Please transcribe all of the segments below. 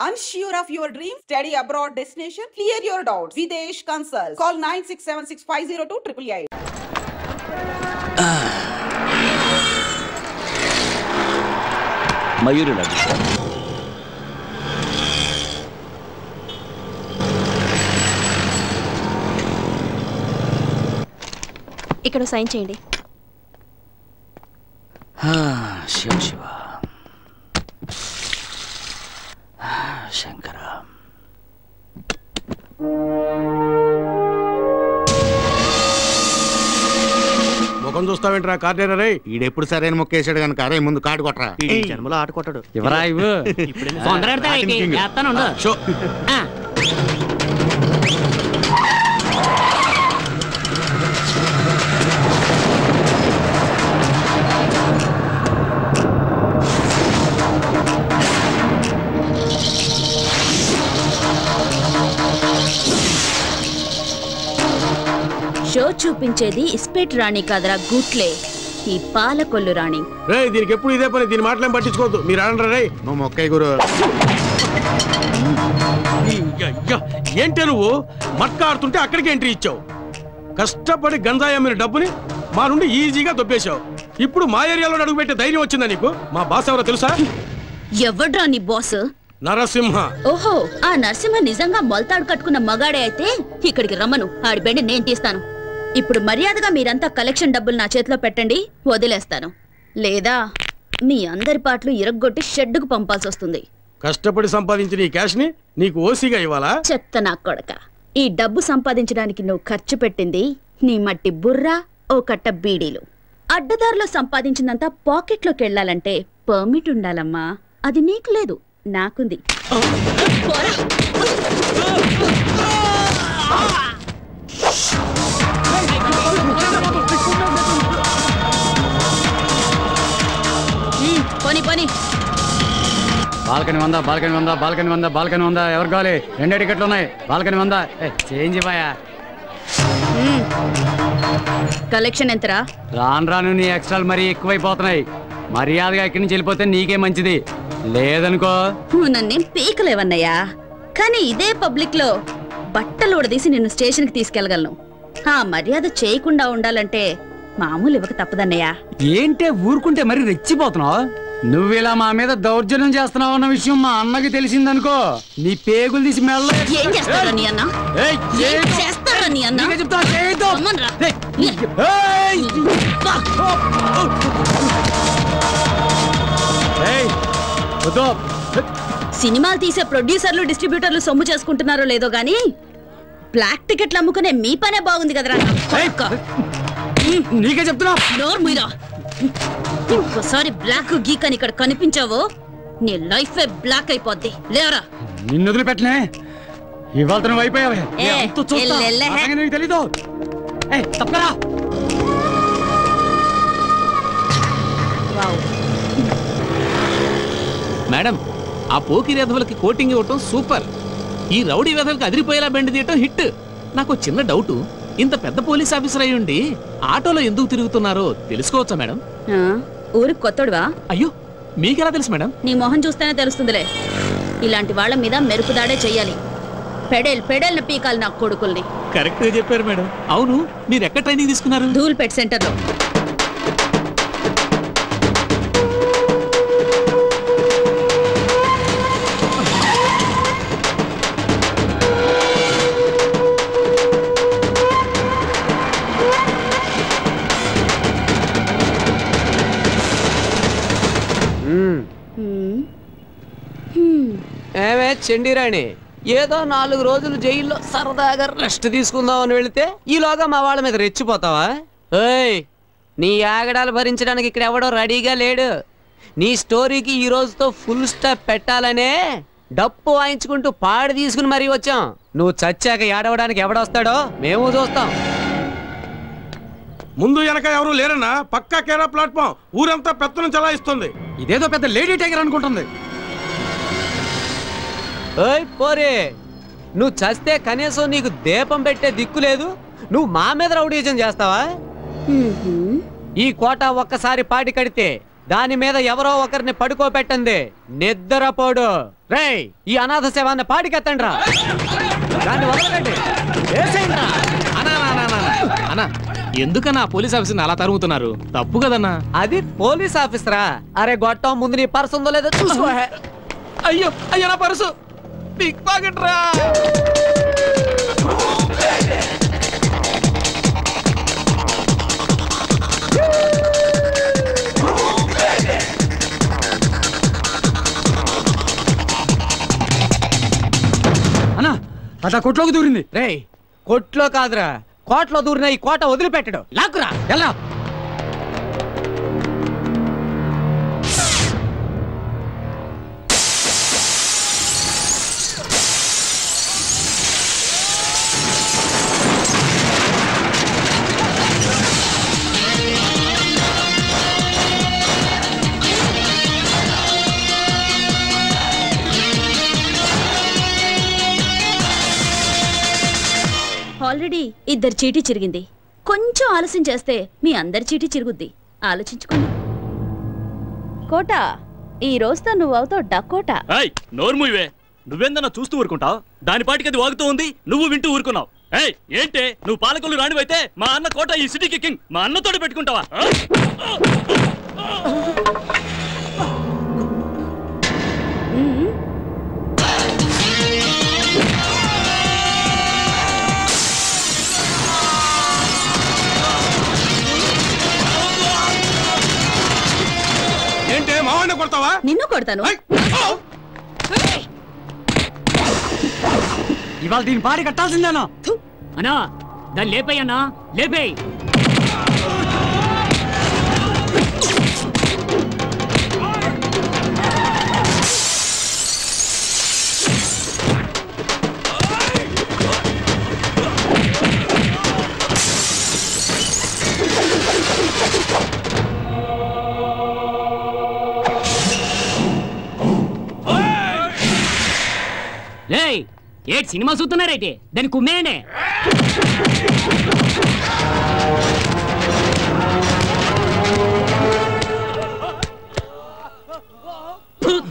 Unsure of your dream? Study abroad destination? Clear your doubts. Videsh Consult. Call 9676502888. Mayuri లాంటి ఇక్కడ sign చేయండి. శివ శివ శంకర. ముఖం చూస్తావేంట్రా కార్డేరా రే? ఈడెప్పుడు సరైన మొక్క వేసాడు కనుక అరే ముందు కాటు కొట్టరా. ఈ జన్మలో ఆట కొట్టాడు. ఎవరా ఇవ్వు? షో చూపించేది ఇస్పేట్ రాణి కాదరా గుట్లే, ఈ పాలకొల్లు రాణి. రే దీనికి ఎప్పుడు ఇదే పని, దీని మాటలేం పట్టించుకోవద్దు. మీరు ఆడండి రే. నువ్వు మొక్కయ్య గురు. ఏంటే నువ్వు మట్కా ఆడుతుంటే అక్కడికి ఎంట్రీ ఇచ్చావు. కష్టపడి గంజాయి అమ్మిన డబ్బుని మా నుండి ఈజీగా దొబ్బేశావు. ఇప్పుడు మా ఏరియాలో అడుగుపెట్టే ధైర్యం వచ్చిందా నీకు? మా బాస్ ఎవరో తెలుసా? ఎవడ్రా నీ బాస్? నరసింహ. ఓహో, ఆ నరసింహ నిజంగా మొలతాడు కట్టుకున్న మగాడే అయితే ఇక్కడికి రమ్మను, ఆడి బెండి నేను తీస్తాను. ఇప్పుడు మర్యాదగా మీరంతా కలెక్షన్ డబ్బులు నా చేతిలో పెట్టండి, వదిలేస్తాను. లేదా మీ అందరి పాటలు ఇరగ్గొట్టి షెడ్డుకు పంపాల్సి వస్తుంది. కష్టపడి సంపాదించిన ఈ క్యాష్ ని నీకు ఓసీగా ఇవ్వాలా? చెప్తా నా కొడక, ఈ డబ్బు సంపాదించడానికి నువ్వు ఖర్చు పెట్టింది నీ మట్టి బుర్ర, ఓ కట్ట బీడీలు. అడ్డదారిలో సంపాదించిందంతా పాకెట్లోకి వెళ్ళాలంటే పర్మిట్ ఉండాలమ్మా. అది నీకు లేదు, నాకుంది. పని పని. బాల్కనీ వందా, బాల్కనీ వందా, బాల్కనీ వందా, బాల్కనీ వందా. ఎవరు కావాలి? 2 టికెట్లు ఉన్నాయి. బాల్కనీ వందా. చేంజ్ ఇవ్వయా. కలెక్షన్ ఎంతరా? రాను రాను నీ ఎక్స్ట్రాలు మరీ ఎక్కువైపోతున్నాయి. మర్యాదగా ఇక్కడి నుంచి వెళ్ళిపోతే నీకే మంచిది. లేదనుకో నన్నేం పీకలేవన్నయ్యా, కానీ ఇదే పబ్లిక్ లో బట్టలు ఉడదీసి నిన్ను స్టేషన్ కి తీసుకెళ్లగలను. ఆ మర్యాద చేయకుండా ఉండాలంటే మామూలు ఇవ్వక తప్పదన్నయ్యా. ఏంటే ఊరుకుంటే మరి రెచ్చిపోతున్నావు? నువ్వు ఇలా మా మీద దౌర్జన్యం చేస్తున్నావు అన్న విషయం మా అన్నకి తెలిసిందనుకో, నీ పేగులు తీసి మెల్ల. ఏం చేస్తారా నీ అన్న? ఏం చేస్తారా నీ అన్న? సినిమాలు తీసే ప్రొడ్యూసర్లు డిస్ట్రిబ్యూటర్లు సొమ్ము చేసుకుంటున్నారో లేదో గానీ బ్లాక్ టికెట్లు అమ్ముకునే మీ పనే బాగుంది కదరా. నీకే చెప్తున్నా. నోరు మీరా, ఇంకోసారి బ్లాక్ గీక్ అని ఇక్కడ కనిపించావో నీ లైఫ్ బ్లాక్ అయిపోద్ది. లేవరా. నిన్ను వదిలిపెట్టలే, ఇవాళ నువ్వు అయిపోయావే. తెలీదు. తప్పరా. మేడం, ఆ పోకిరి వెధవలకి కోటింగ్ ఇవ్వటం సూపర్. ఈ రౌడీ వెధవలకి అదిరిపోయేలా బెండ్ తీయటం హిట్. నాకు చిన్న డౌట్, ఇంత పెద్ద పోలీస్ ఆఫీసర్ అయ్యుండి ఆటోలో ఎందుకు తిరుగుతున్నారో తెలుసుకోవచ్చా మేడం? ఊరికి కొత్తడువా? అయ్యో, మీకెలా తెలుసు మేడం? నీ మొహం చూస్తేనే తెలుస్తుందిలే. ఇలాంటి వాళ్ళ మీద మెరుపుదాడే చెయ్యాలి. పెడేల్ పీకాలి నా కొడుకుల్ని. కరెక్ట్ గా చెప్పారు మేడం. అవును, మీరు ఎక్కడ ట్రైనింగ్ తీసుకున్నారు? ధూల్పేట్ సెంటర్ లో. ఏమే చండీరాణి, ఏదో 4 రోజులు జైల్లో సరదాగా రెస్ట్ తీసుకుందామని వెళితే ఈలోగా మా వాళ్ళ మీద రెచ్చిపోతావా? ఏయ్, నీ ఆగడాలు భరించడానికి ఇక్కడ ఎవడో రెడీగా లేడు. నీ స్టోరీకి ఈ రోజుతో ఫుల్ స్టాప్ పెట్టాలనే డప్పు వాయించుకుంటూ పాడి తీసుకుని మరీ వచ్చాం. నువ్వు చచ్చాక ఏడవడానికి ఎవడొస్తాడో మేము చూస్తాం. ముందు వెనక ఎవరు లేరన్నా, పక్కా కేరా ప్లాట్ఫామ్. ఊరంతా పెత్తనం చలాయిస్తుంది. ఇదేదో పెద్ద లేడీ టైగర్ అనుకుంటుంది. ఓయ్ పోరే, నువ్వు చస్తే కనీసం నీకు దీపం పెట్టే దిక్కు లేదు. నువ్వు మా మీద రౌడీజం చేస్తావా? ఈ కోట ఒక్కసారి పాటి కడితే దాని మీద ఎవరో ఒకరిని పడుకోబెట్టండి, నిద్రపోడు. రేయ్, ఈ అనాథ శవాన్ని పాడికెత్తండి రా. దాన్ని వదలకండి, వేసేయండి రా. అన్నా ఎందుకన్నా పోలీస్ ఆఫీసర్ని అలా తరుగుతున్నారు? తప్పు కదన్నా. అది పోలీస్ ఆఫీసరా? అరే గొట్టం, ముందు నీ పర్సు ఉందో లేదో చూసుకో. అయ్యో అయ్యో, నా పర్సు పిక్ పాకెట్ రా. అన్నా అట్లా కొట్లోకి దూరింది. రేయ్, కొట్లో కాదురా, కోట్లో దూరిన ఈ కోట వదిలిపెట్టడు. లాక్కురా, ఎలా? ఆల్రెడీ ఇద్దరు చీటీ చిరిగింది. కొంచెం ఆలస్యం చేస్తే మీ అందరి చీటీ చిరుగుద్ది. ఆలోచించుకోండి. కోట, ఈ రోజుతో నువ్వు అవుతావు డకోటా. నోర్మువే, నువ్వేందన్నా చూస్తూ ఊరుకుంటావు? దాని పాటికి అది వాగుతూ ఉంది, నువ్వు వింటూ ఊరుకున్నావు. ఏంటే నువ్వు పాలకులు రానివైతే మా అన్న కోట ఈ సిటీకి కింగ్, మా అన్నతోటి పెట్టుకుంటావా? ఏంటే మావాడిని కొడతావా? నిన్ను కొడతాను. ఇవాళ దీని పాడి కట్టాల్సిందేనా? అన్నా దాన్ని లేపేయ్ అన్నా, లేపేయ్. లేయ్, ఏటి సినిమా చూస్తున్నారైతే దాన్ని కుమ్మేయండి.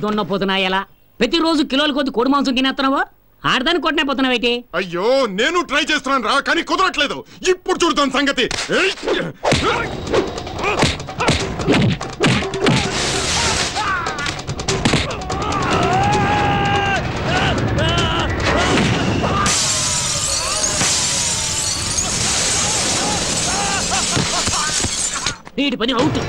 దున్నపోతున్నా ఎలా ప్రతిరోజు కిలోల కొద్ది కోడి మాంసం తినేస్తున్నావా? ఆడదాన్ని కొట్టనే పోతున్నావేటి? అయ్యో, నేను ట్రై చేస్తున్నాను రా, కానీ కుదరట్లేదు. ఇప్పుడు చూడదాం సంగతి. వీటి పని అవుట్.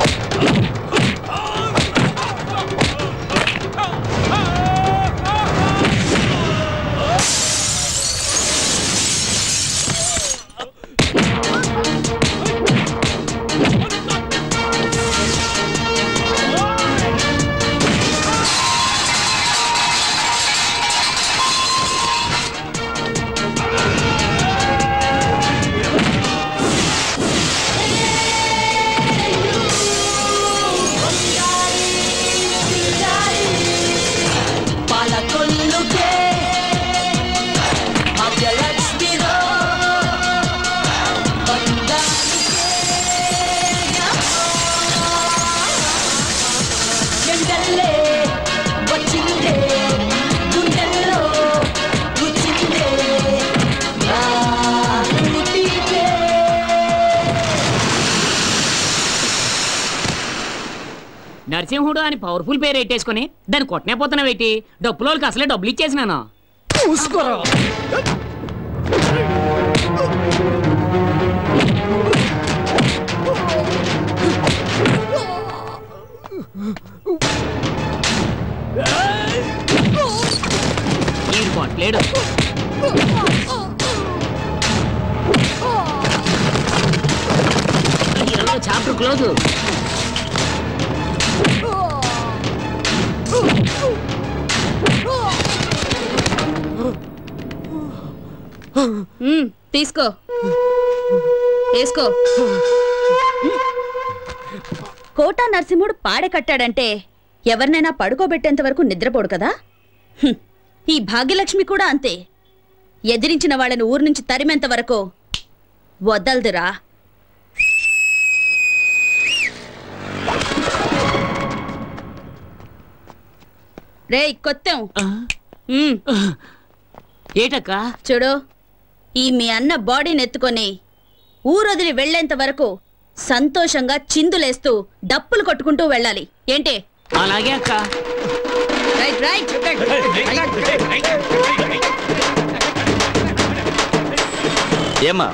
నరసింహుడు అని పవర్ఫుల్ పేరు ఎట్టేసుకుని దాన్ని కొట్టనే పోతున్నావేటి? డబ్బులోకి అసలే డబ్బులు ఇచ్చేసినాను. చూసుకోరా. ఈ కొట్టలేడు. Chapter close. తీసుకో, వేసుకో. కోటా నరసింహుడు పాడె కట్టాడంటే ఎవరినైనా పడుకోబెట్టేంత వరకు నిద్రపోడు కదా. ఈ భాగ్యలక్ష్మి కూడా అంతే. ఎదిరించిన వాళ్ళని ఊరు నుంచి తరిమేంత వరకు వదలదురా. రేయ్ కొత్తం ఏటక్క చూడు, ఈ మీ అన్న బాడీని ఎత్తుకొని ఊరొదిలి వెళ్లేంత వరకు సంతోషంగా చిందులేస్తూ డప్పులు కొట్టుకుంటూ వెళ్ళాలి. ఏంటి? అలాగే అక్క. Right right. ఏమ్మా,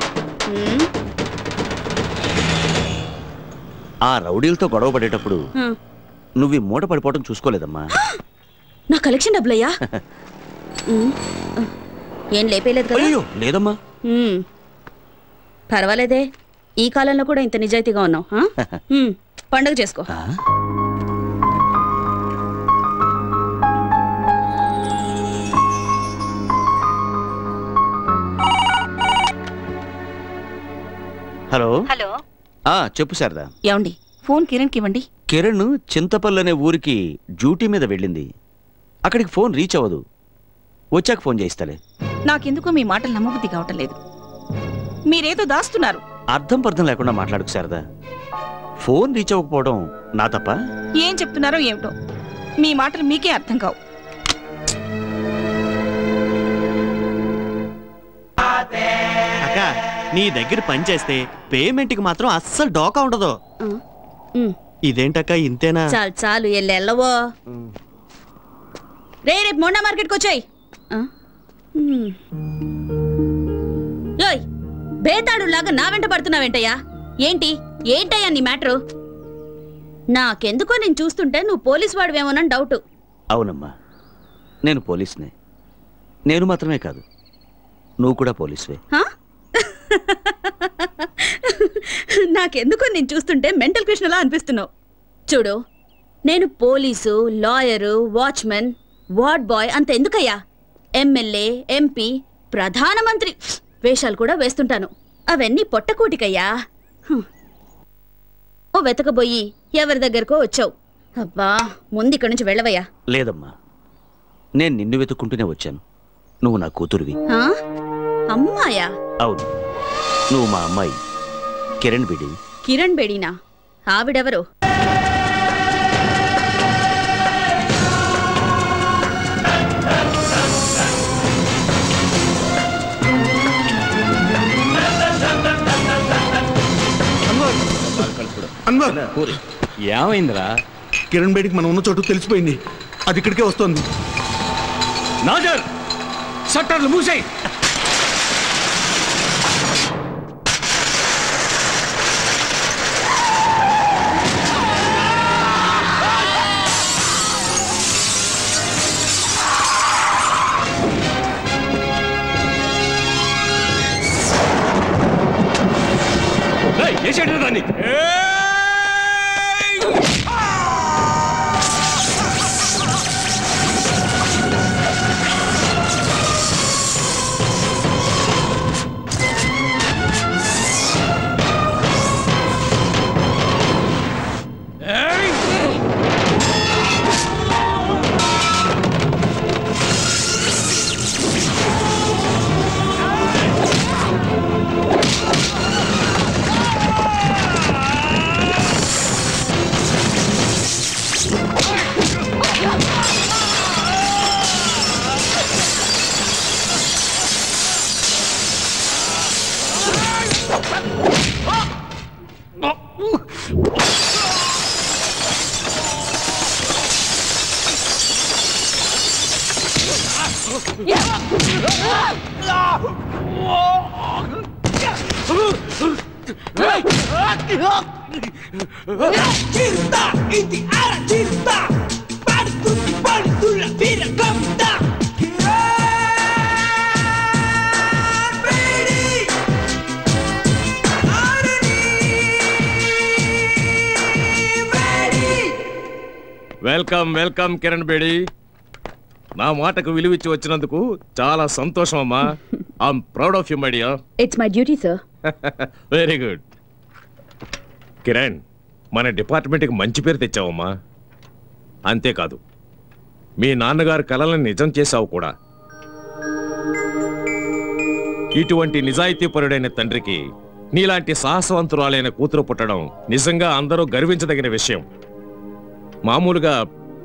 ఆ రౌడీలతో గొడవ పడేటప్పుడు నువ్వు ఈ మూట పడిపోవడం చూసుకోలేదమ్మా. నా కలెక్షన్ డబ్బులయ్యా? ఏం లేపేలేదు కదా? లేదమ్మా. పర్వాలేదే, ఈ కాలంలో కూడా ఇంత నిజాయితీగా ఉన్నావు. పండుగ చేసుకో. Hello hello. చెప్పు శారదా. ఏమండి, ఫోన్ కిరణ్కి ఇవ్వండి. కిరణ్ చింతపల్లి అనే ఊరికి డ్యూటీ మీద వెళ్ళింది. అక్కడికి ఫోన్ రీచ్ అవ్వదు. వచ్చాక ఫోన్ చేయిస్తాలే. నాకెందుకో మీ మాటలు నమ్మబుద్ధి కావటం లేదు. మీరేదో దాస్తున్నారు. అర్థం పర్థం లేకుండా మాట్లాడుకు శారదా. ఫోన్ రీచ్ అవ్వకపోవడం నా తప్ప? ఏం చెప్తున్నారో ఏమిటో, మీ మాటలు మీకే అర్థం కావు. అక్క, నీ దగ్గర పని చేస్తే పేమెంట్కి మాత్రం అస్సలు డోకా ఉండదు. ఇదేంటక్క ఇంతేనా? చాలు చాలు, ఎల్లవో. రేపు మొండా మార్కెట్కి వచ్చాయి. బేతాడు లాగా నా వెంట పడుతున్నావేంటయ్యా? ఏంటయ్యా నీ మ్యాటరు? నాకెందుకో నేను చూస్తుంటే నువ్వు పోలీసు వాడివేమోనని డౌట్. అవునమ్మా, నేను పోలీసునే. నేను మాత్రమే కాదు, నువ్వు కూడా పోలీసువే. నాకెందుకో నేను చూస్తుంటే మెంటల్ కృష్ణలా అనిపిస్తున్నావు. చూడు, నేను police, lawyer, watchmen, ward boy అంత ఎందుకయ్యా? ఎమ్మెల్యే, ఎంపీ, ప్రధానమంత్రి వేషాలు కూడా వేస్తుంటాను. అవన్నీ పొట్టకూటికయ్యా. ఓ వెతకబోయి ఎవరి దగ్గరకో వచ్చావు. అబ్బా, ముందు ఇక్కడి నుంచి వెళ్ళవయ్యా. లేదమ్మా, నేను నిన్ను వెతుక్కుంటూనే వచ్చాను. నువ్వు నా కూతురువి. అమ్మాయా? అవును, నువ్వు మా అమ్మాయి కిరణ్ బేడి. కిరణ్ బేడీనా? ఆవిడెవరు? ఏమైందిరా? కిరణ్ బేడికి మనం ఉన్న చోటు తెలిసిపోయింది. అది ఇక్కడికే వస్తుంది. నాజర్, షట్టర్లు మూసేయ్. దాన్ని వెల్కమ్ వెల్కమ్ కిరణ్ బేడి. నా మాటకు విలువిచ్చి వచ్చినందుకు చాలా సంతోషం అమ్మా. I'm proud of you my dear. It's my duty sir. Very good. Kiran, మన డిపార్ట్మెంట్కి మంచి పేరు తెచ్చావమ్మా. అంతేకాదు, మీ నాన్నగారు కలలను నిజం చేశావు కూడా. ఇటువంటి నిజాయితీపరుడైన తండ్రికి నీలాంటి సాహసవంతురాలైన కూతురు పుట్టడం నిజంగా అందరూ గర్వించదగిన విషయం. మామూలుగా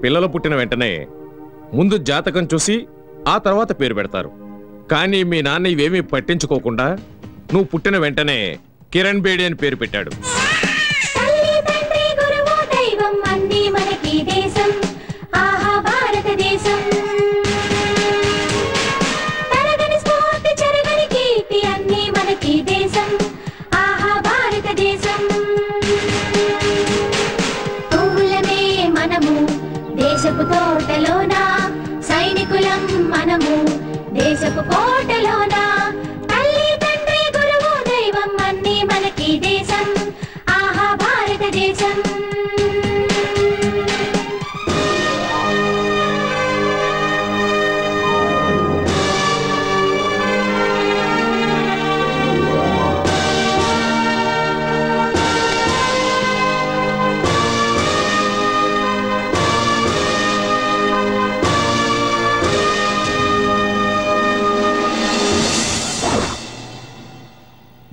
పిల్లలు పుట్టిన వెంటనే ముందు జాతకం చూసి ఆ తర్వాత పేరు పెడతారు. కానీ మీ నాన్న ఇవేమీ పట్టించుకోకుండా నువ్వు పుట్టిన వెంటనే కిరణ్ బేడి అని పేరు పెట్టాడు. దేశపు తోటలోనా సైనికులం మనము, దేశపు కోటలోనా తల్లి తండ్రి గురువు దైవం అన్నీ మనకి దేశం, ఆహా భారతదేశం.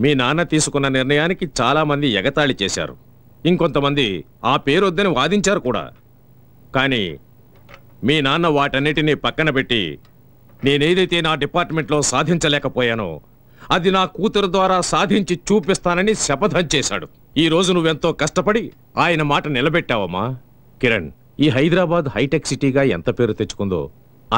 మీ నాన్న తీసుకున్న నిర్ణయానికి చాలా మంది ఎగతాళి చేశారు. ఇంకొంతమంది ఆ పేరు వద్దని వాదించారు కూడా. కానీ మీ నాన్న వాటన్నిటినీ పక్కన పెట్టి నేనేదైతే నా డిపార్ట్మెంట్లో సాధించలేకపోయానో అది నా కూతురు ద్వారా సాధించి చూపిస్తానని శపథం చేశాడు. ఈ రోజు నువ్వెంతో కష్టపడి ఆయన మాట నిలబెట్టావమ్మా. కిరణ్, ఈ హైదరాబాద్ హైటెక్ సిటీగా ఎంత పేరు తెచ్చుకుందో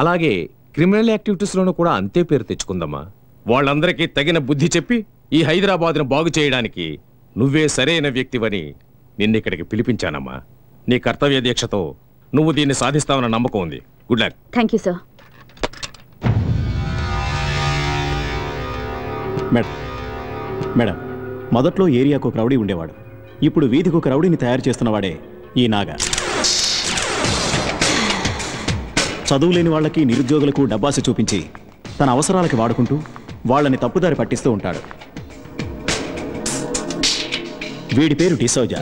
అలాగే క్రిమినల్ యాక్టివిటీస్లోనూ కూడా అంతే పేరు తెచ్చుకుందమ్మా. వాళ్ళందరికీ తగిన బుద్ధి చెప్పి ఈ హైదరాబాద్ను బాగు చేయడానికి నువ్వే సరైన వ్యక్తివని నిన్నిక్కడికి పిలిపించానమ్మా. నీ కర్తవ్య దీక్షతో నువ్వు దీన్ని సాధిస్తావన్న నమ్మకం ఉంది. Good luck. Thank you sir. Madam, మొదట్లో ఏరియాకు ఒక రౌడీ ఉండేవాడు. ఇప్పుడు వీధికి ఒక రౌడీని తయారు చేస్తున్నవాడే ఈ నాగా. చదువులేని వాళ్ళకి నిరుద్యోగులకు డబ్బాసి చూపించి తన అవసరాలకి వాడుకుంటూ వాళ్ళని తప్పుదారి పట్టిస్తూ ఉంటాడు. వీడి పేరు డిసోజా.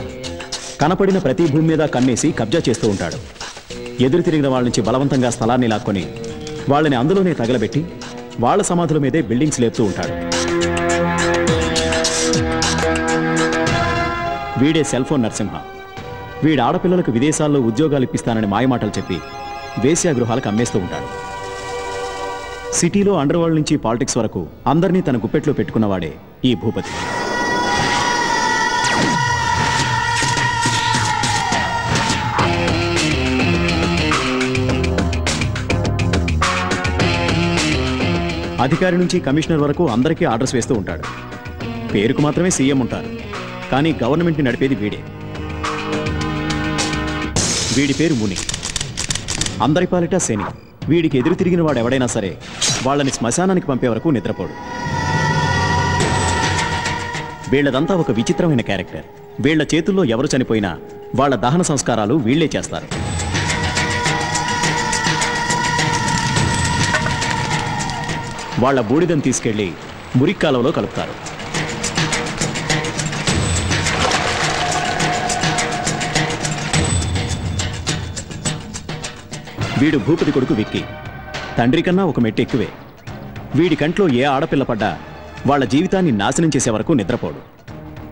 కనపడిన ప్రతి భూమి మీద కన్నేసి కబ్జా చేస్తూ ఉంటాడు. ఎదురు తిరిగిన వాళ్ళ నుంచి బలవంతంగా స్థలాన్ని లాక్కొని వాళ్ళని అందులోనే తగలబెట్టి వాళ్ళ సమాధుల మీదే బిల్డింగ్స్ లేపుతూ ఉంటాడు. వీడే సెల్ ఫోన్ నరసింహ. వీడి ఆడపిల్లలకు విదేశాల్లో ఉద్యోగాలు ఇప్పిస్తానని మాయమాటలు చెప్పి వేశ్యాగృహాలకు అమ్మేస్తూ ఉంటాడు. సిటీలో అండర్ వరల్డ్ నుంచి పాలిటిక్స్ వరకు అందరినీ తన గుప్పెట్లో పెట్టుకున్నవాడే ఈ భూపతి. అధికారి నుంచి కమిషనర్ వరకు అందరికీ ఆర్డర్స్ వేస్తూ ఉంటాడు. పేరుకు మాత్రమే సీఎం ఉంటారు, కానీ గవర్నమెంట్ని నడిపేది వీడే. వీడి పేరు ముని. అందరి పాలిట శని. వీడికి ఎదురు తిరిగిన వాడు ఎవడైనా సరే వాళ్ళని శ్మశానానికి పంపే వరకు నిద్రపోడు. వీళ్ళదంతా ఒక విచిత్రమైన క్యారెక్టర్. వీళ్ల చేతుల్లో ఎవరు చనిపోయినా వాళ్ళ దహన సంస్కారాలు వీళ్లే చేస్తారు. వాళ్ళ బూడిదను తీసుకెళ్లి మురిక్కాలంలో కలుపుతారు. వీడు భూపతి కొడుకు విక్కీ. తండ్రి కన్నా ఒక మెట్టు ఎక్కువే. వీడి కంట్లో ఏ ఆడపిల్ల పడ్డా వాళ్ళ జీవితాన్ని నాశనం చేసే వరకు నిద్రపోడు.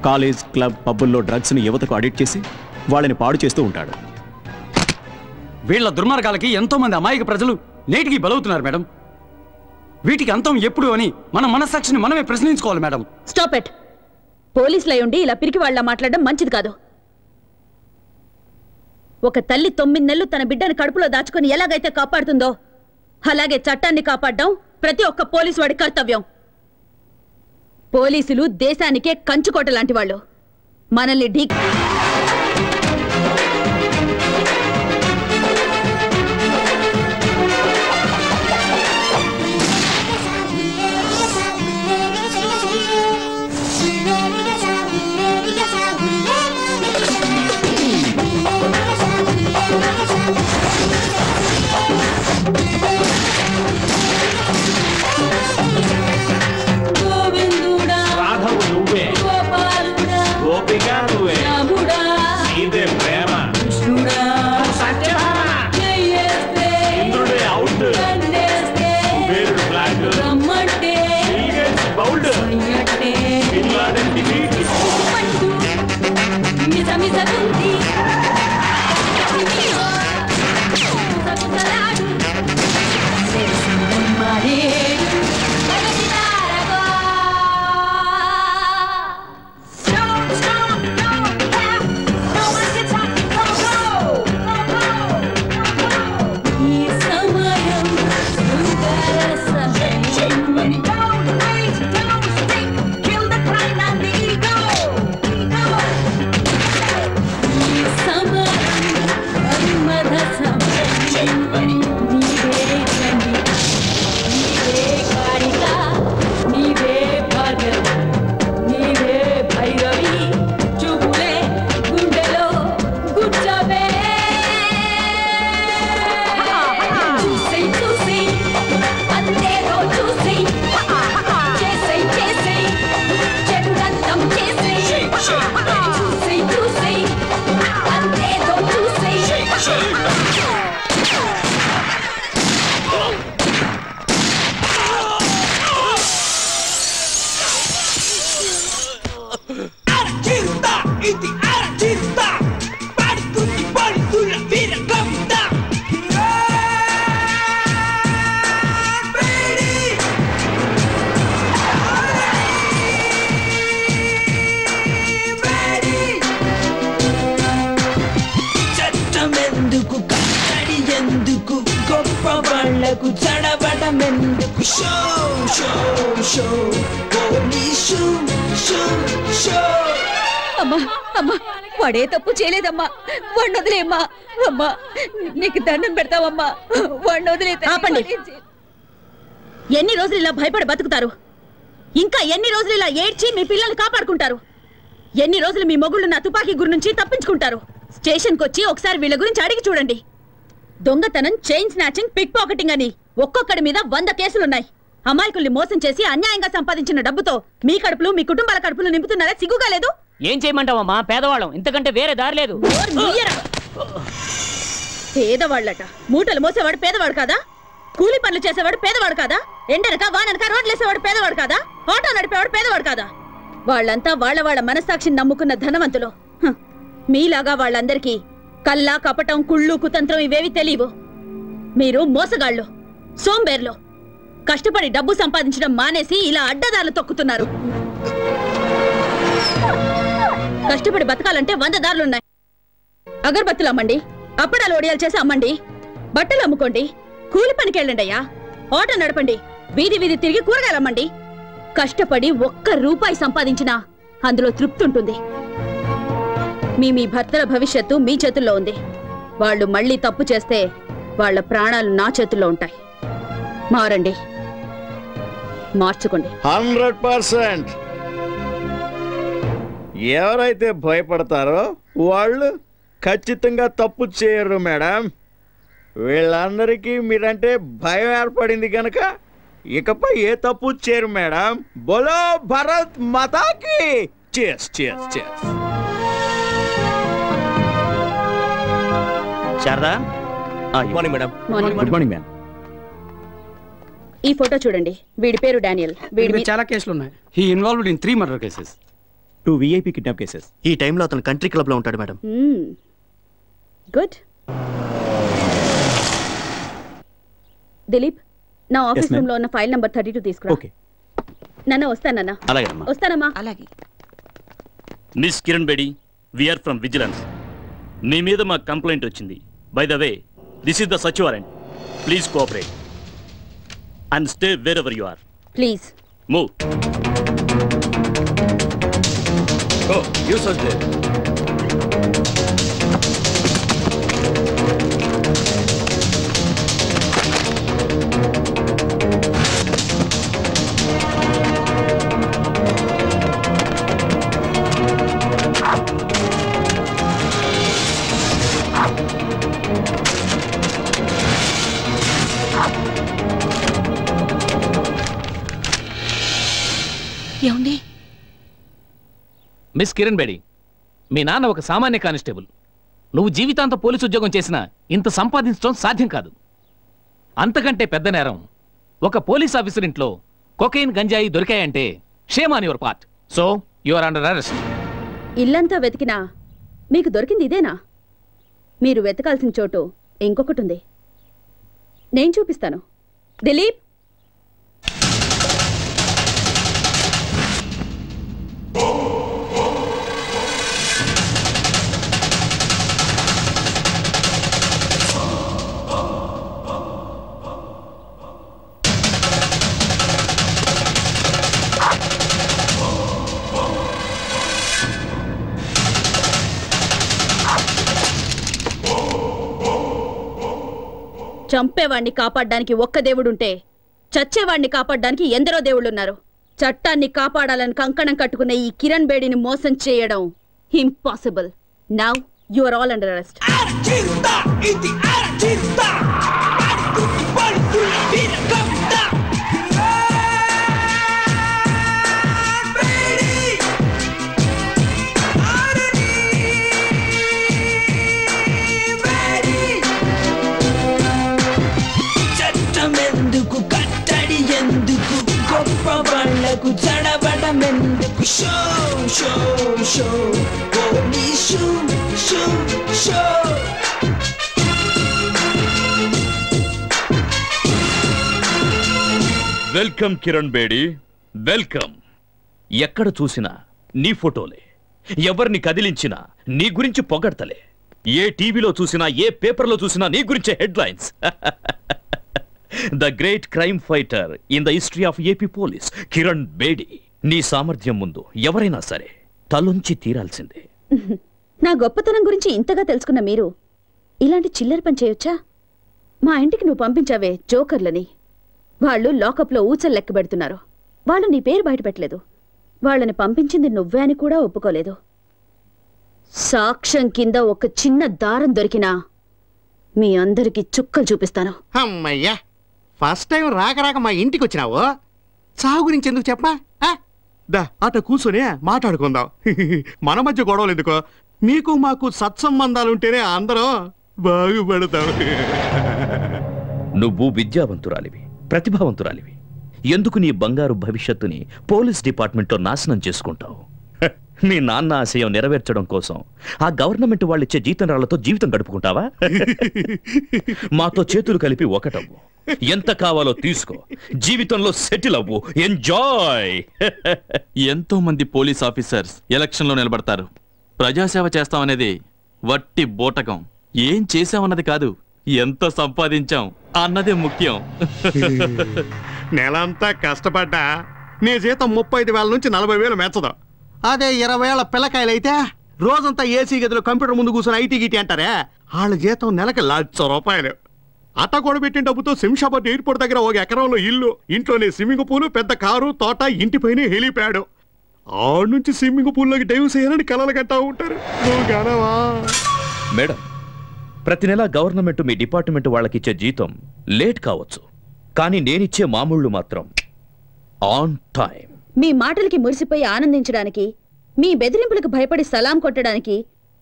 కాలేజ్, క్లబ్, పబ్బుల్లో డ్రగ్స్ని యువతకు అడిక్ట్ చేసి వాళ్ళని పాడు చేస్తూ ఉంటాడు. వీళ్ళ దుర్మార్గాలకి ఎంతో మంది అమాయక ప్రజలు నేటికి బలవుతున్నారు మేడం. వీటికి అంతం ఎప్పుడు అని మన మనస్సాక్షిని మనమే ప్రశ్నించుకోవాలి మేడం. Stop it. పోలీసులై ఉండి ఇలా పిరికి వాళ్ళ మాట్లాడడం మంచిది కాదు. ఒక తల్లి 9 నెలలు తన బిడ్డని కడుపులో దాచుకుని ఎలాగైతే కాపాడుతుందో అలాగే చట్టాన్ని కాపాడడం ప్రతి ఒక్క పోలీసు వాడి కర్తవ్యం. పోలీసులు దేశానికే కంచుకోట లాంటి వాళ్ళు. మనల్ని ఢీ గోవిందుడా, రాధవు నువ్వే, గోపాలుడా, గోపిక నువ్వే, రాముడా. కష్టమెందుకు show show show police show show. అమ్మా అమ్మా వాడే తప్పు చేయలేదమ్మా, వాడిని వదిలేమ్మా. అమ్మా నీకు దండం పెడతావమ్మా, వాడిని వదిలే. ఆపండి. ఎన్ని రోజులు ఇలా భయపడి బతుకుతారు? ఇంకా ఎన్ని రోజులు ఇలా ఏడ్చి మీ పిల్లల్ని కాపాడుకుంటారు? ఎన్ని రోజులు మీ మొగుళ్ళు నా తుపాకీ గురి నుంచి తప్పించుకుంటారు? స్టేషన్కి వచ్చి ఒకసారి వీళ్ళ గురించి అడిగి చూడండి. దొంగతనం, చైన్ స్నాచింగ్, పిక్ పాకెటింగ్ అని ఒక్కొక్కడి మీద 100 కేసులున్నాయి. అమాయకుల్ని మోసం చేసి అన్యాయంగా సంపాదించిన డబ్బుతో మీ కడుపులు, మీ కుటుంబాల కడుపులు నింపుతున్నారా? సిగ్గుగా లేదు? ఏం చేయమంటావమ్మా, పేదవాళ్ళం, ఇంతకంటే వేరే దారి లేదు. పేదవాళ్ళట. మూటలు మోసేవాడు పేదవాడు కాదా? కూలి పనులు చేసేవాడు పేదవాడు కాదా? ఎండనక వాననక రోడ్లేసేవాడు పేదవాడు కాదా? ఆటో నడిపేవాడు పేదవాడు కాదా? వాళ్ళంతా వాళ్ళ మనస్సాక్షిని నమ్ముకున్న ధనవంతులు. మీలాగా వాళ్ళందరికీ కల్లా, కపటం, కుళ్ళు, కుతంత్రం ఇవేవి తెలియవు. మీరు మోసగాళ్ళు, సోంబేర్లు. కష్టపడి డబ్బు సంపాదించడం మానేసి ఇలా అడ్డదారులు తొక్కుతున్నారు. కష్టపడి బతకాలంటే 100 దారులున్నాయి. అగరబత్తులు అమ్మండి, అప్పడాలు ఒడియాలు చేసి అమ్మండి, బట్టలు అమ్ముకోండి, కూలి పనికి వెళ్ళండి అయ్యా, ఆటో నడపండి, వీధి వీధి తిరిగి కూరగాయలు అమ్మండి. కష్టపడి 1 రూపాయి సంపాదించినా అందులో తృప్తి ఉంటుంది. మీ భర్తల భవిష్యత్తు మీ చేతుల్లో ఉంది. వాళ్ళు మళ్ళీ తప్పు చేస్తే వాళ్ళ ప్రాణాలు నా చేతుల్లో ఉంటాయి. మారండి, మార్చుకోండి. 100%. ఎవరైతే భయపడతారో వాళ్ళు ఖచ్చితంగా తప్పు చేయరు మేడం. వీళ్ళందరికీ మీరంటే భయం ఏర్పడింది కనుక ఇకపై ఏ తప్పు చేయరు మేడం. బోలో భారత్ మాతాకి చేస్ చేస్ చేస్. Sharada, good morning madam. Good morning ma'am. ఈ ఫోటో చూడండి. వీడి పేరు డానియల్. వీడి చాలా కేసులు ఉన్నాయి. He involved in 3 murder cases, 2 VIP kidnap cases. ఈ టైంలో అతను కంట్రీ క్లబ్ లో ఉంటాడు మేడం. గుడ్. దిలీప్, నా ఆఫీస్ రూమ్ లో ఉన్న ఫైల్ నంబర్ 32 తీసుకురా. ఓకే నాన్న, వస్తానన్నా. అలాగేనమ్మా. వస్తానమ్మా. అలాగే. Miss Kiran Bedi, we're from vigilance. మీ మీద మా కంప్లైంట్ వచ్చింది. By the way, this is the search warrant. Please cooperate and stay wherever you are. Please. Move. Go. You search there. ఏమండి? మిస్ కిరణ్ బేడి, మీ నాన్న ఒక సామాన్య కానిస్టేబుల్. నువ్వు జీవితాంతం పోలీసు ఉద్యోగం చేసినా ఇంత సంపాదించడం సాధ్యం కాదు. అంతకంటే పెద్ద నేరం ఒక పోలీస్ ఆఫీసర్ ఇంట్లో కొకైన్, గంజాయి దొరికాయంటే shame on your part. So you are under arrest. ఇల్లంతా వెతికినా మీకు దొరికింది ఇదేనా? మీరు వెతకాల్సిన చోటు ఇంకొకటి ఉంది. నేను చూపిస్తాను. దిలీప్, చంపేవాణ్ణి కాపాడడానికి ఒక్క దేవుడుంటే చచ్చేవాణ్ణి కాపాడడానికి ఎందరో దేవుళ్ళున్నారు. చట్టాన్ని కాపాడాలని కంకణం కట్టుకున్న ఈ కిరణ్ బేడిని మోసం చేయడం impossible. Now you are all under arrest. చట్టమెందుకు, కట్టడి ఎందుకు, గొప్ప వాళ్ళకు చడబడమెందుకు, show show show police show show. Welcome Kiran Bedi, welcome. ఎక్కడ చూసినా నీ ఫోటోలే, ఎవరిని కదిలించినా నీ గురించి పొగడతలే. ఏ టీవీలో చూసినా, ఏ పేపర్లో చూసినా నీ గురించే headlines. The great crime fighter in the history of AP police Kiran Bedi. నీ సామర్థ్యం ముందు ఎవరైనా సరే తలొంచి తీరాల్సిందే. నా గొప్పతనం గురించి ఇంతగా తెలుసుకున్న మీరు ఇలాంటి చిల్లర పని చేయొచ్చా? మా ఇంటికి నువ్వు పంపించావే జోకర్లని, వాళ్ళు లాకప్లో ఊచలు లెక్క పెడుతున్నారు. వాళ్ళు నీ పేరు బయటపెట్టలేదు. వాళ్ళని పంపించింది నువ్వే అని కూడా ఒప్పుకోలేదు. సాక్ష్యం కింద ఒక చిన్న దారం దొరికినా మీ అందరికి చుక్కలు చూపిస్తాను. అమ్మయ్యా, ఫస్ట్ టైం రాక మా ఇంటికి వచ్చినావు. సాగు గురించి ఎందుకు చెప్పా? దా అట కూర్చొని మాట్లాడుకుందాం. మన మధ్య గొడవలు ఎందుకో? మీకు మాకు సత్సంబంధాలుంటేనే అందరం బాగుపడతాం. నువ్వు విద్యావంతురాలివి, ప్రతిభావంతురాలివి. ఎందుకు నీ బంగారు భవిష్యత్తుని పోలీస్ డిపార్ట్మెంట్లో నాశనం చేసుకుంటావు? మీ నాన్న ఆశయం నెరవేర్చడం కోసం ఆ గవర్నమెంట్ వాళ్ళిచ్చే జీతంరాళ్లతో జీవితం గడుపుకుంటావా? మాతో చేతులు కలిపి ఒకటవ్వు, ఎంత కావాలో తీసుకో, జీవితంలో సెటిల్ అవ్వు, ఎంజాయ్. ఎంతో మంది పోలీస్ ఆఫీసర్స్ ఎలక్షన్లో నిలబడతారు. ప్రజాసేవ చేస్తామనేది వట్టి బోటకం. ఏం చేశామన్నది కాదు, ఎంత సంపాదించాం అన్నదే ముఖ్యం. నెలంతా కష్టపడ్డా నీ జీతం 35,000 నుంచి 40,000 మెచ్చదు. అదే 20 ఏళ్ల పిల్లకాయలైతే రోజంతా ఏసీ గదిలో కంప్యూటర్ ముందు కూర్చొని ఐటీ గిటీ అంటారే, వాళ్ళ జీతం నెలకి ₹1,00,000. అట్ట కూడా పెట్టిన డబ్బుతో శంషాబాద్ ఎయిర్పోర్ట్ దగ్గర 1 ఎకరంలో ఇల్లు, ఇంట్లోనే స్విమ్మింగ్ పూల్, పెద్ద కారు, తోట, ఇంటిపైన హెలిప్యాడ్. ఆడ నుంచి స్విమ్మింగ్ పూల్లోకి డైవ్ చేయాలని కలలు కట్టా ఉంటారు. నువ్వు గనవా? మేడం, ప్రతి నెల గవర్నమెంట్ మీ డిపార్ట్మెంట్ వాళ్ళకిచ్చే జీతం లేట్ కావచ్చు, కానీ నేనిచ్చే మామూళ్ళు మాత్రం ఆన్ టైం. మీ మాటలకి మురిసిపోయి ఆనందించడానికి, మీ బెదిరింపులకు భయపడి సలాం కొట్టడానికి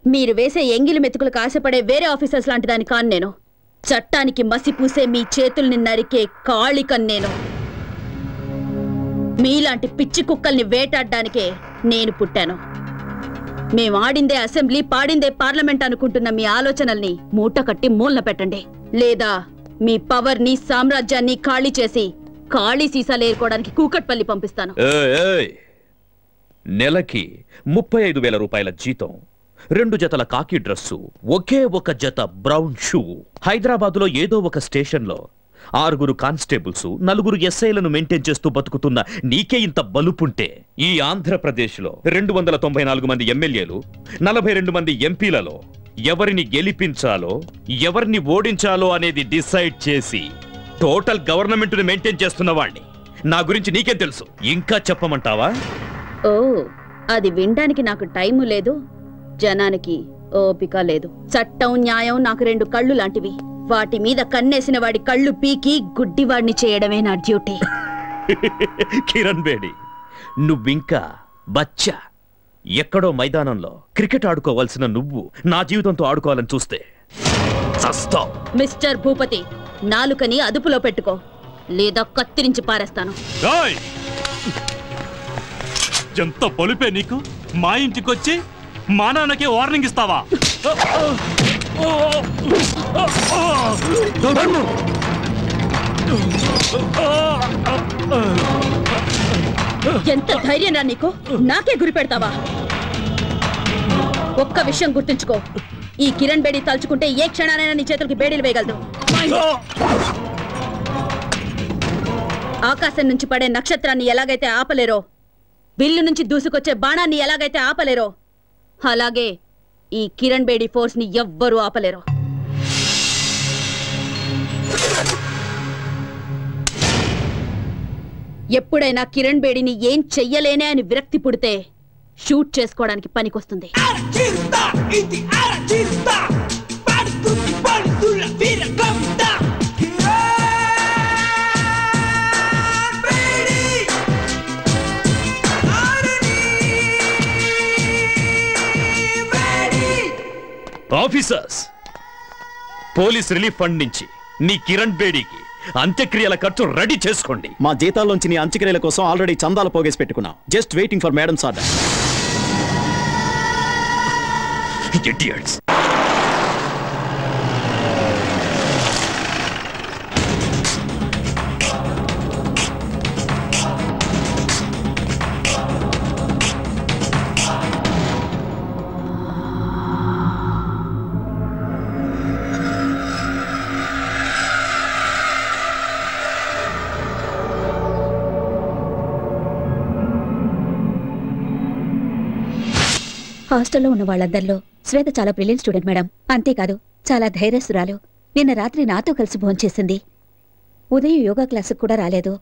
మీరు వేసే ఎంగిలి మెతుకులకు ఆశపడే వేరే ఆఫీసర్స్ లాంటి దాని కాను నేను. చట్టానికి మసిపూసే మీ చేతుల్ని నరికే కాళికన్ నేను. మీలాంటి పిచ్చి కుక్కల్ని వేటాడడానికే నేను పుట్టాను. మేం ఆడిందే అసెంబ్లీ, పాడిందే పార్లమెంట్ అనుకుంటున్న మీ ఆలోచనల్ని మూట కట్టి మూలన పెట్టండి. లేదా మీ పవర్ని, సామ్రాజ్యాన్ని ఖాళీ చేసి ఖాళీ సీసాలు ఏరుకోవడానికి కూకట్పల్లి పంపిస్తాను. నెలకి 35,000 రూపాయల జీతం, 2 జతల కాకి డ్రెస్సు, ఒకే ఒక జత బ్రౌన్ షూ. హైదరాబాదులో ఏదో ఒక స్టేషన్లో 6 కానిస్టేబుల్స్, 4 ఎస్ఐలను మెయింటైన్ చేస్తూ బతుకుతున్న నీకే ఇంత బలుపుంటే, ఈ ఆంధ్రప్రదేశ్లో 294 మంది ఎమ్మెల్యేలు, 42 మంది ఎంపీలలో ఎవరిని గెలిపించాలో, ఎవరిని ఓడించాలో అనేది డిసైడ్ చేసి టోటల్ గవర్నమెంట్ ని మెయింటైన్ చేస్తున్న వాడిని. నా గురించి నీకేం తెలుసు? ఇంకా చెప్పమంటావా? ఓ, అది వినడానికి నాకు టైము లేదు, జనానికి ఓపిక లేదు. చట్టం, న్యాయం నాకు 2 కళ్ళు లాంటివి. వాటి మీద కన్నేసిన వాడి కళ్ళు పీకి గుడ్డివాడిని చేయడమే నా డ్యూటీ. కిరణ్ బేడి, నువ్వింకా బచ్చా. ఎక్కడో మైదానంలో క్రికెట్ ఆడుకోవాల్సిన నువ్వు నా జీవితంతో ఆడుకోవాలని చూస్తే చస్తావ్. మిస్టర్ భూపతి, నాలుకని అదుపులో పెట్టుకో, లేదా కత్తిరించి పారేస్తాను. ఎంత పొలిపే నీకు? మా ఇంటికొచ్చి మా నాన్నకి వార్నింగ్ ఇస్తావా? ఎంత ధైర్యం రా నీకు? నాకే గురి పెడతావా? ఒక్క విషయం గుర్తుంచుకో, ఈ కిరణ్ బేడి తలుచుకుంటే ఏ క్షణానైనా నీ చేతులకి బేడీలు వేయగలదు. ఆకాశం నుంచి పడే నక్షత్రాన్ని ఎలాగైతే ఆపలేరో, విల్లు నుంచి దూసుకొచ్చే బాణాన్ని ఎలాగైతే ఆపలేరో, అలాగే ఈ కిరణ్ బేడి ఫోర్స్ ని ఎవ్వరూ ఆపలేరు. ఎప్పుడైనా కిరణ్ బేడిని ఏం చెయ్యలేనే అని విరక్తి పుడితే షూట్ చేసుకోవడానికి పనికొస్తుంది. ఆఫీసర్స్, పోలీస్ రిలీఫ్ ఫండ్ నుంచి నీ కిరణ్ బేడికి అంత్యక్రియల ఖర్చు రెడీ చేసుకోండి. మా జీతాల్లోంచి నీ అంత్యక్రియల కోసం ఆల్రెడీ చందాలు పోగేసి పెట్టుకున్నాం. Just waiting for madams order. Idiots. హాస్టల్లో ఉన్న వాళ్ళందరిలో శ్వేత చాలా బ్రిలియంట్ స్టూడెంట్ మేడం. అంతేకాదు చాలా ధైర్యస్తురాలు. నిన్న రాత్రి నాతో కలిసి భోంచేసింది. ఉదయం యోగా క్లాసుకు కూడా రాలేదు.